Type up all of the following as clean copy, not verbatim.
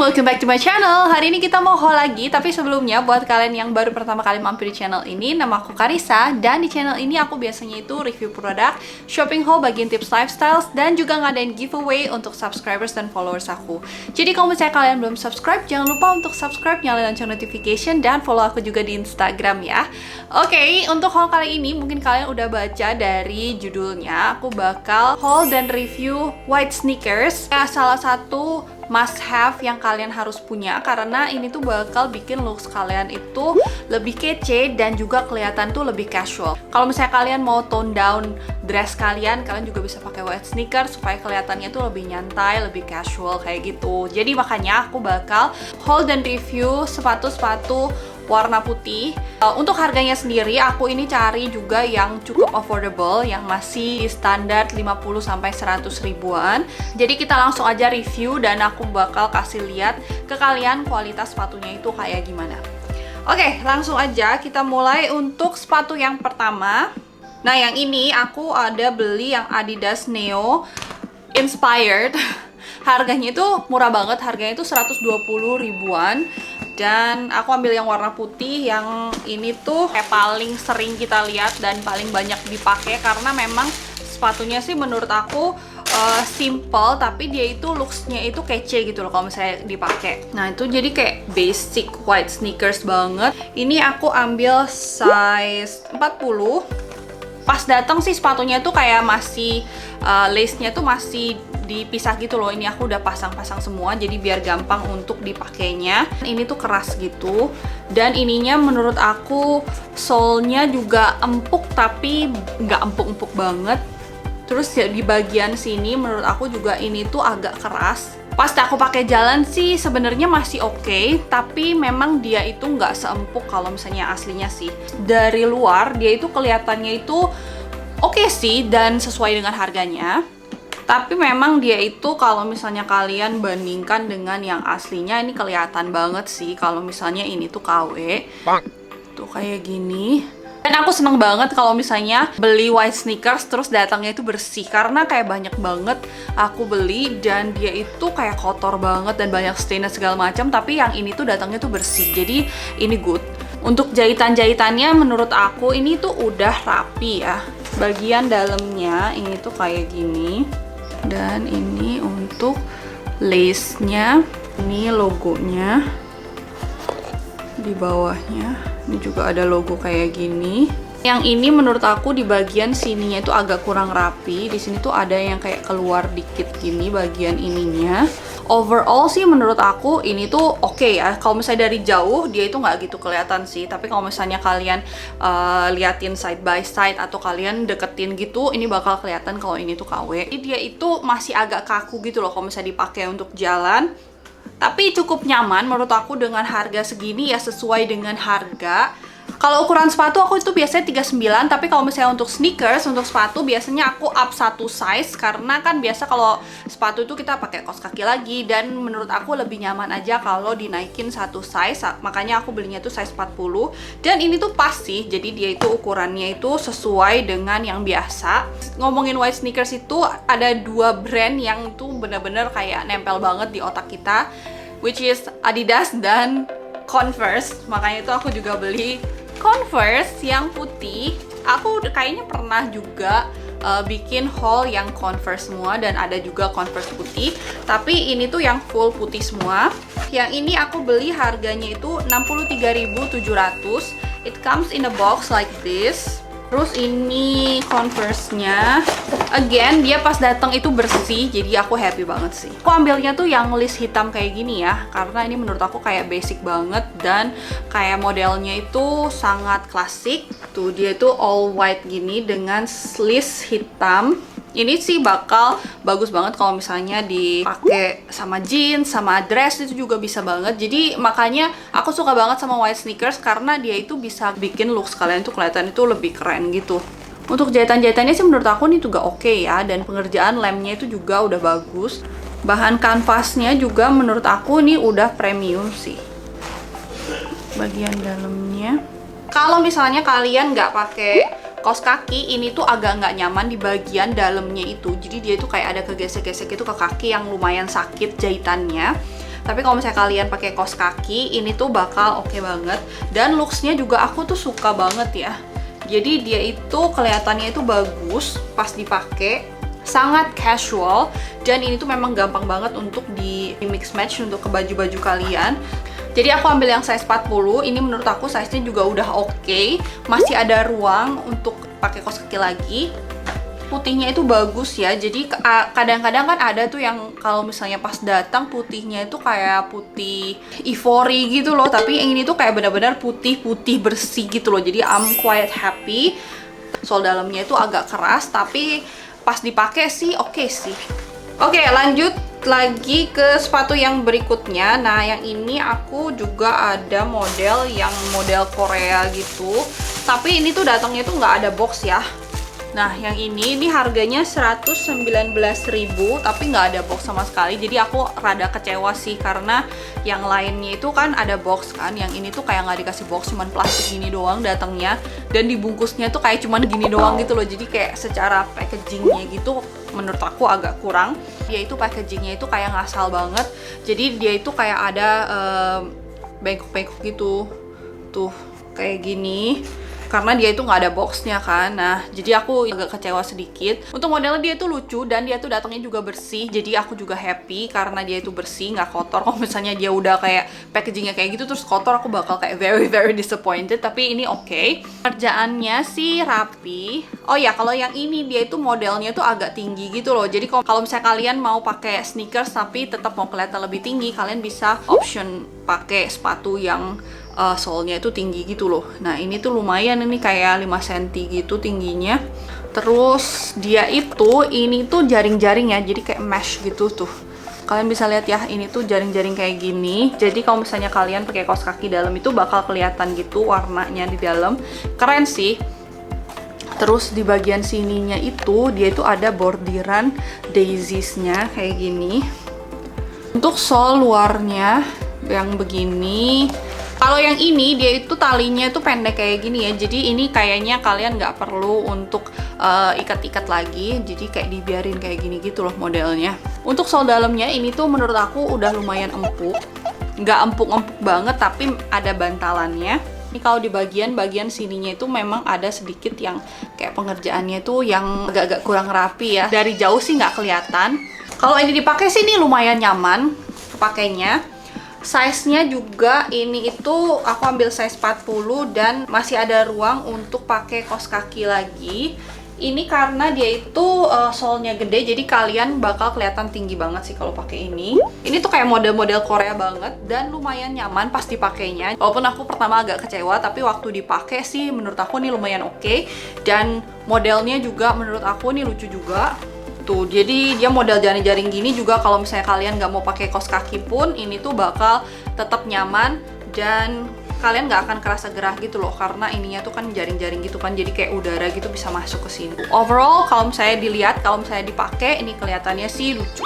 welcome back to my channel. Hari ini kita mau haul lagi, tapi sebelumnya buat kalian yang baru pertama kali mampir di channel ini, nama aku Karissa, dan di channel ini aku biasanya itu review produk, shopping haul, bagian tips lifestyles, dan juga ngadain giveaway untuk subscribers dan followers aku. Jadi kalau misalnya kalian belum subscribe, jangan lupa untuk subscribe, nyalain lonceng notification, dan follow aku juga di Instagram ya. Oke, untuk haul kali ini mungkin kalian udah baca dari judulnya, aku bakal haul dan review white sneakers. Salah satu must have yang kalian harus punya, karena ini tuh bakal bikin looks kalian itu lebih kece dan juga kelihatan tuh lebih casual. Kalau misalnya kalian mau tone down dress kalian juga bisa pakai white sneakers supaya kelihatannya tuh lebih nyantai, lebih casual kayak gitu. Jadi makanya aku bakal haul dan review sepatu-sepatu warna putih. Untuk harganya sendiri aku ini cari juga yang cukup affordable, yang masih di standar 50-100 ribuan. Jadi kita langsung aja review dan aku bakal kasih lihat ke kalian kualitas sepatunya itu kayak gimana. Oke, langsung aja kita mulai untuk sepatu yang pertama. Nah, yang ini aku ada beli yang Adidas Neo Inspired. Harganya itu murah banget, harganya itu 120 ribuan. Dan aku ambil yang warna putih, yang ini tuh kayak paling sering kita lihat dan paling banyak dipakai, karena memang sepatunya sih menurut aku simple, tapi dia itu looksnya itu kece gitu loh kalau misalnya dipakai. Nah itu jadi kayak basic white sneakers banget. Ini aku ambil size 40. Pas datang sih sepatunya tuh kayak masih lace-nya tuh masih dipisah gitu loh. Ini aku udah pasang-pasang semua, jadi biar gampang untuk dipakainya. Ini tuh keras gitu, dan ininya menurut aku sole-nya juga empuk, tapi nggak empuk-empuk banget. Terus ya di bagian sini menurut aku juga ini tuh agak keras. Pas aku pakai jalan sih sebenarnya masih oke, tapi memang dia itu nggak seempuk kalau misalnya aslinya sih. Dari luar dia itu kelihatannya itu oke sih dan sesuai dengan harganya. Tapi memang dia itu kalau misalnya kalian bandingkan dengan yang aslinya, ini kelihatan banget sih kalau misalnya ini tuh KW. Tuh kayak gini. Dan aku seneng banget kalau misalnya beli white sneakers terus datangnya itu bersih, karena kayak banyak banget aku beli dan dia itu kayak kotor banget dan banyak stain segala macam, tapi yang ini tuh datangnya tuh bersih. Jadi ini good. Untuk jahitan-jahitannya menurut aku ini tuh udah rapi ya. Bagian dalamnya ini tuh kayak gini. Dan ini untuk lace-nya, ini logonya di bawahnya. Ini juga ada logo kayak gini. Yang ini menurut aku di bagian sininya itu agak kurang rapi. Di sini tuh ada yang kayak keluar dikit gini bagian ininya. Overall sih menurut aku ini tuh oke ya. Kalau misalnya dari jauh dia itu nggak gitu kelihatan sih. Tapi kalau misalnya kalian liatin side by side atau kalian deketin gitu, ini bakal kelihatan kalau ini tuh KW. Dia itu masih agak kaku gitu loh kalau misalnya dipakai untuk jalan. Tapi cukup nyaman menurut aku dengan harga segini ya, sesuai dengan harga. Kalau ukuran sepatu aku itu biasanya 39, tapi kalau misalnya untuk sneakers, untuk sepatu biasanya aku up 1 size, karena kan biasa kalau sepatu itu kita pakai kaos kaki lagi, dan menurut aku lebih nyaman aja kalau dinaikin 1 size, makanya aku belinya tuh size 40. Dan ini tuh pas sih, jadi dia itu ukurannya itu sesuai dengan yang biasa. Ngomongin white sneakers itu ada 2 brand yang tuh bener-bener kayak nempel banget di otak kita, which is Adidas dan Converse. Makanya itu aku juga beli Converse yang putih. Aku kayaknya pernah juga bikin haul yang Converse semua, dan ada juga Converse putih. Tapi ini tuh yang full putih semua. Yang ini aku beli harganya itu 63.700. It comes in a box like this. Terus ini Converse-nya, again dia pas datang itu bersih, jadi aku happy banget sih. Aku ambilnya tuh yang list hitam kayak gini ya, karena ini menurut aku kayak basic banget dan kayak modelnya itu sangat klasik. Tuh dia itu all white gini dengan list hitam. Ini sih bakal bagus banget kalau misalnya dipakai sama jeans, sama dress, itu juga bisa banget. Jadi makanya aku suka banget sama white sneakers, karena dia itu bisa bikin looks kalian tuh kelihatan itu lebih keren gitu. Untuk jahitan-jahitannya sih menurut aku ini juga oke ya, dan pengerjaan lemnya itu juga udah bagus. Bahan kanvasnya juga menurut aku ini udah premium sih. Bagian dalamnya, kalau misalnya kalian nggak pakai kaos kaki, ini tuh agak nggak nyaman di bagian dalamnya itu. Jadi dia tuh kayak ada kegesek-gesek itu ke kaki yang lumayan sakit jahitannya. Tapi kalau misalnya kalian pakai kaos kaki, ini tuh bakal oke banget. Dan looksnya juga aku tuh suka banget ya. Jadi dia itu kelihatannya itu bagus pas dipakai, sangat casual, dan ini tuh memang gampang banget untuk di mix match untuk ke baju-baju kalian. Jadi aku ambil yang size 40, ini menurut aku size-nya juga udah oke. Masih ada ruang untuk pakai kaos kaki lagi. Putihnya itu bagus ya, jadi kadang-kadang kan ada tuh yang kalau misalnya pas datang putihnya itu kayak putih ivory gitu loh, tapi yang ini tuh kayak benar-benar putih-putih bersih gitu loh, jadi I'm quite happy. Sol dalamnya itu agak keras, tapi pas dipakai sih oke sih. Oke, lanjut lagi ke sepatu yang berikutnya. Nah, yang ini aku juga ada model yang model Korea gitu, tapi ini tuh datangnya tuh nggak ada box ya. Nah, yang ini harganya 119.000, tapi nggak ada box sama sekali. Jadi aku rada kecewa sih, karena yang lainnya itu kan ada box kan. Yang ini tuh kayak nggak dikasih box, cuman plastik gini doang datangnya. Dan dibungkusnya tuh kayak cuman gini doang gitu loh. Jadi kayak secara packagingnya gitu menurut aku agak kurang. Dia itu packagingnya itu kayak ngasal banget. Jadi dia itu kayak ada bengkok-bengkok gitu. Tuh, kayak gini. Karena dia itu nggak ada boxnya kan. Nah, jadi aku agak kecewa sedikit. Untuk modelnya dia tuh lucu, dan dia tuh datangnya juga bersih. Jadi aku juga happy karena dia itu bersih, nggak kotor. Kalau misalnya dia udah kayak packagingnya kayak gitu terus kotor, aku bakal kayak very disappointed. Tapi ini oke. Kerjaannya sih rapi. Oh ya, kalau yang ini dia itu modelnya tuh agak tinggi gitu loh. Jadi kalau misalnya kalian mau pakai sneakers tapi tetap mau kelihatan lebih tinggi, kalian bisa option pakai sepatu yang solnya itu tinggi gitu loh. Nah, ini tuh lumayan, ini kayak 5 cm gitu tingginya. Terus dia itu, ini tuh jaring-jaring ya, jadi kayak mesh gitu tuh. Kalian bisa lihat ya, ini tuh jaring-jaring kayak gini. Jadi kalau misalnya kalian pakai kaos kaki dalam itu bakal kelihatan gitu warnanya di dalam. Keren sih. Terus di bagian sininya itu, dia itu ada bordiran daisies-nya kayak gini. Untuk sol luarnya yang begini. Kalau yang ini dia itu talinya tuh pendek kayak gini ya, jadi ini kayaknya kalian nggak perlu untuk ikat-ikat lagi, jadi kayak dibiarin kayak gini gitu loh modelnya. Untuk sol dalamnya ini tuh menurut aku udah lumayan empuk, nggak empuk-empuk banget tapi ada bantalannya. Ini kalau di bagian sininya itu memang ada sedikit yang kayak pengerjaannya tuh yang agak-agak kurang rapi ya. Dari jauh sih nggak kelihatan. Kalau ini dipakai sih ini lumayan nyaman kepakainya. Size-nya juga ini itu aku ambil size 40 dan masih ada ruang untuk pakai kaos kaki lagi. Ini karena dia itu solnya gede, jadi kalian bakal kelihatan tinggi banget sih kalau pakai ini. Ini tuh kayak model-model Korea banget dan lumayan nyaman pas dipakainya. Walaupun aku pertama agak kecewa, tapi waktu dipakai sih menurut aku ini lumayan oke. Dan modelnya juga menurut aku ini lucu juga. Tuh, jadi dia model jaring-jaring gini juga kalau misalnya kalian nggak mau pakai kaos kaki pun ini tuh bakal tetap nyaman dan kalian nggak akan kerasa gerah gitu loh, karena ininya tuh kan jaring-jaring gitu kan, jadi kayak udara gitu bisa masuk ke sini. Overall kalau misalnya dilihat, kalau misalnya dipakai ini kelihatannya sih lucu.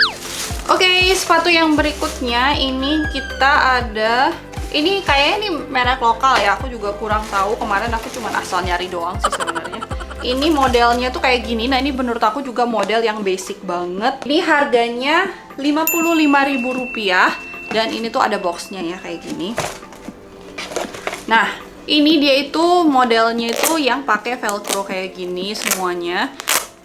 Oke, sepatu yang berikutnya ini kita ada, ini kayaknya ini merek lokal ya, aku juga kurang tahu, kemarin aku cuma asal nyari doang sih sebenarnya. Ini modelnya tuh kayak gini. Nah, ini menurut aku juga model yang basic banget. Ini harganya Rp55.000 dan ini tuh ada boxnya ya kayak gini. Nah, ini dia itu modelnya itu yang pakai velcro kayak gini semuanya.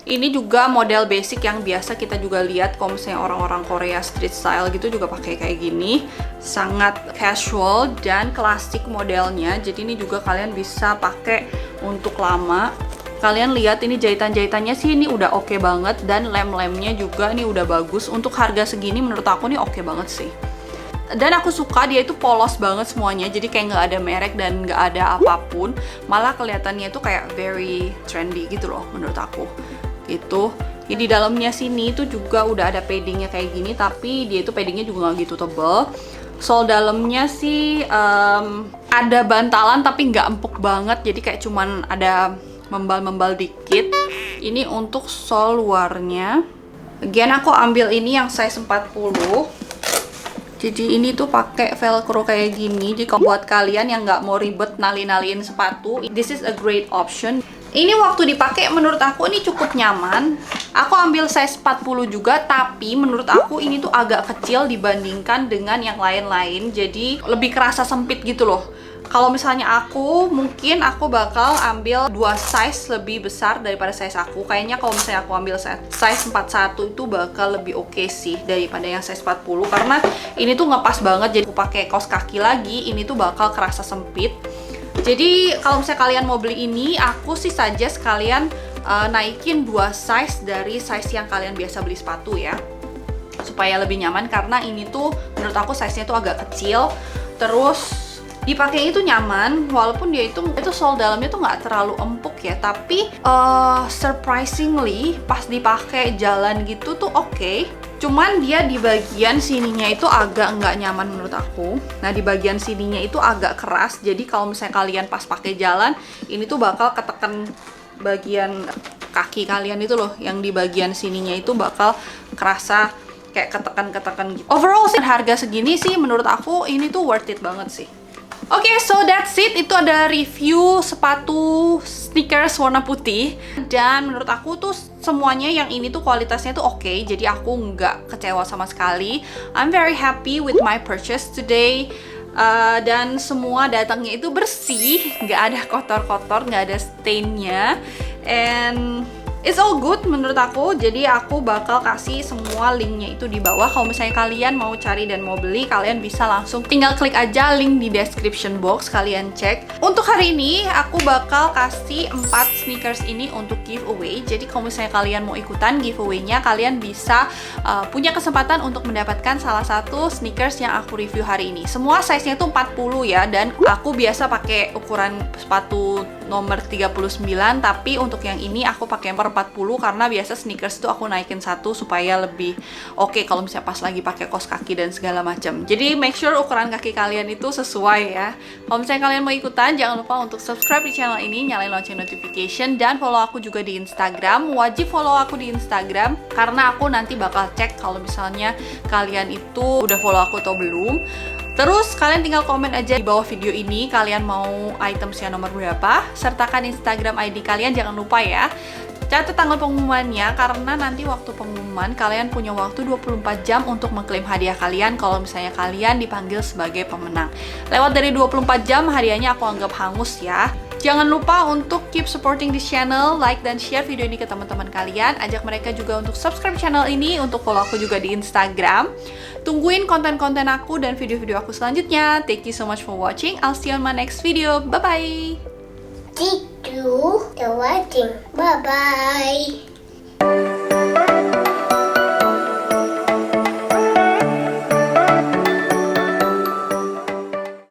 Ini juga model basic yang biasa kita juga lihat kalau misalnya orang-orang Korea street style gitu juga pakai kayak gini. Sangat casual dan klasik modelnya. Jadi ini juga kalian bisa pakai untuk lama. Kalian lihat ini jahitan-jahitannya sih ini udah oke banget, dan lem-lemnya juga ini udah bagus. Untuk harga segini menurut aku ini oke banget sih. Dan aku suka dia itu polos banget semuanya, jadi kayak nggak ada merek dan nggak ada apapun. Malah kelihatannya itu kayak very trendy gitu loh menurut aku. Gitu. Jadi di dalamnya sini itu juga udah ada paddingnya kayak gini, tapi dia itu paddingnya juga nggak gitu tebel. Sol dalamnya sih ada bantalan tapi nggak empuk banget, jadi kayak cuman ada membal-membal dikit. Ini untuk sol luarnya. Again aku ambil ini yang size 40. Jadi ini tuh pakai velcro kayak gini. Jadi kalau buat kalian yang nggak mau ribet nali-naliin sepatu, this is a great option. Ini waktu dipakai menurut aku ini cukup nyaman. Aku ambil size 40 juga, tapi menurut aku ini tuh agak kecil dibandingkan dengan yang lain-lain. Jadi lebih kerasa sempit gitu loh. Kalau misalnya mungkin aku bakal ambil 2 size lebih besar daripada size aku. Kayaknya kalau misalnya aku ambil size 41 itu bakal lebih oke sih daripada yang size 40. Karena ini tuh ngepas banget, jadi aku pakai kaos kaki lagi, ini tuh bakal kerasa sempit. Jadi kalau misalnya kalian mau beli ini, aku sih suggest kalian naikin 2 size dari size yang kalian biasa beli sepatu ya. Supaya lebih nyaman, karena ini tuh menurut aku size-nya tuh agak kecil. Terus dipakai itu nyaman, walaupun dia itu sole dalamnya tuh nggak terlalu empuk ya, tapi surprisingly pas dipakai jalan gitu tuh oke. Cuman dia di bagian sininya itu agak nggak nyaman menurut aku. Nah, di bagian sininya itu agak keras, jadi kalau misalnya kalian pas pakai jalan, ini tuh bakal ketekan bagian kaki kalian itu loh, yang di bagian sininya itu bakal kerasa kayak ketekan-ketekan gitu. Overall sih harga segini sih menurut aku ini tuh worth it banget sih. Oke, so that's it. Itu adalah review sepatu sneakers warna putih. Dan menurut aku tuh semuanya yang ini tuh kualitasnya tuh oke. Jadi aku nggak kecewa sama sekali. I'm very happy with my purchase today. Dan semua datangnya itu bersih, nggak ada kotor-kotor, nggak ada stainnya. And it's all good menurut aku. Jadi aku bakal kasih semua linknya itu di bawah. Kalau misalnya kalian mau cari dan mau beli, kalian bisa langsung tinggal klik aja link di description box, kalian cek. Untuk hari ini aku bakal kasih 4 sneakers ini untuk giveaway. Jadi kalau misalnya kalian mau ikutan giveaway-nya, kalian bisa punya kesempatan untuk mendapatkan salah satu sneakers yang aku review hari ini. Semua size-nya tuh 40 ya, dan aku biasa pakai ukuran sepatu nomor 39, tapi untuk yang ini aku pakai per 40 karena biasa sneakers itu aku naikin satu supaya lebih oke kalau misalnya pas lagi pakai kaos kaki dan segala macam. Jadi make sure ukuran kaki kalian itu sesuai ya. Kalau misalnya kalian mau ikutan, jangan lupa untuk subscribe di channel ini, nyalain lonceng notification, dan follow aku juga di Instagram. Wajib follow aku di Instagram karena aku nanti bakal cek kalau misalnya kalian itu udah follow aku atau belum. Terus kalian tinggal komen aja di bawah video ini kalian mau itemsnya nomor berapa, sertakan Instagram ID kalian, jangan lupa ya. Catat tanggal pengumumannya karena nanti waktu pengumuman kalian punya waktu 24 jam untuk mengklaim hadiah kalian kalau misalnya kalian dipanggil sebagai pemenang. Lewat dari 24 jam hadiahnya aku anggap hangus ya. Jangan lupa untuk keep supporting this channel, like dan share video ini ke teman-teman kalian. Ajak mereka juga untuk subscribe channel ini, untuk follow aku juga di Instagram. Tungguin konten-konten aku dan video-video aku selanjutnya. Thank you so much for watching. I'll see you on my next video. Bye-bye. Thank you for watching. Bye-bye.